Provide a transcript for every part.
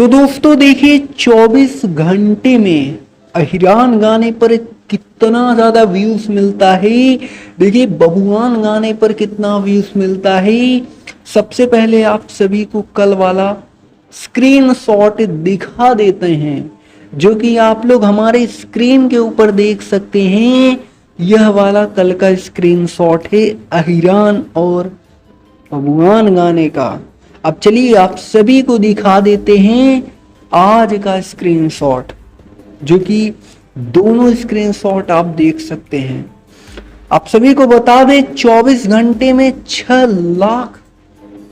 तो दोस्तों देखिए 24 घंटे में अहिरान गाने पर कितना ज्यादा व्यूज मिलता है। देखिए बबुआन गाने पर कितना व्यूज मिलता है। सबसे पहले आप सभी को कल वाला स्क्रीन शॉट दिखा देते हैं, जो कि आप लोग हमारे स्क्रीन के ऊपर देख सकते हैं। यह वाला कल का स्क्रीन शॉट है अहिरान और बबुआन गाने का। अब चलिए आप सभी को दिखा देते हैं आज का स्क्रीनशॉट, जो कि दोनों स्क्रीनशॉट आप देख सकते हैं। आप सभी को बता दें 24 घंटे में 6 लाख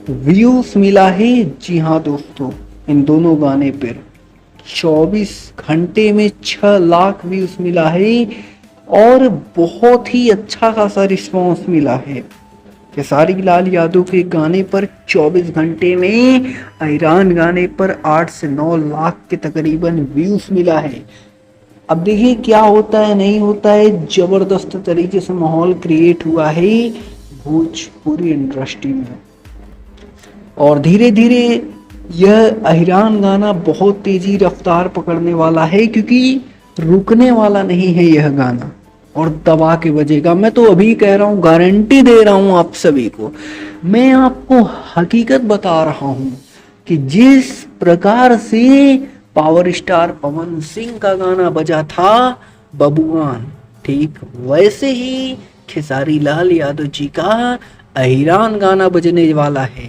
व्यूज मिला है। जी हाँ दोस्तों, इन दोनों गाने पर 24 घंटे में 6 लाख व्यूज मिला है और बहुत ही अच्छा खासा रिस्पॉन्स मिला है। खेसारी लाल यादव के गाने पर 24 घंटे में अहिरान गाने पर 8 से 9 लाख के तकरीबन व्यूज मिला है। अब देखिए क्या होता है नहीं होता है, जबरदस्त तरीके से माहौल क्रिएट हुआ है भोजपुरी इंडस्ट्री में। और धीरे धीरे यह अहिरान गाना बहुत तेजी रफ्तार पकड़ने वाला है, क्योंकि रुकने वाला नहीं है यह गाना और दबा के बजेगा। मैं तो अभी कह रहा हूँ, गारंटी दे रहा हूँ आप सभी को। मैं आपको हकीकत बता रहा हूँ कि जिस प्रकार से पावर स्टार पवन सिंह का गाना बजा था बबुआन, ठीक वैसे ही खेसारी लाल यादव जी का अहिरान गाना बजने वाला है।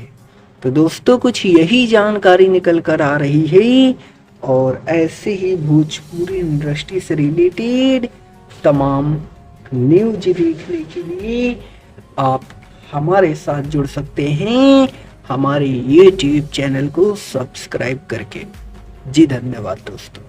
तो दोस्तों कुछ यही जानकारी निकल कर आ रही है और ऐसे ही भोजपुरी इंडस्ट्री से रिलेटेड तमाम न्यूज देखने के लिए आप हमारे साथ जुड़ सकते हैं हमारे YouTube चैनल को सब्सक्राइब करके। जी धन्यवाद दोस्तों।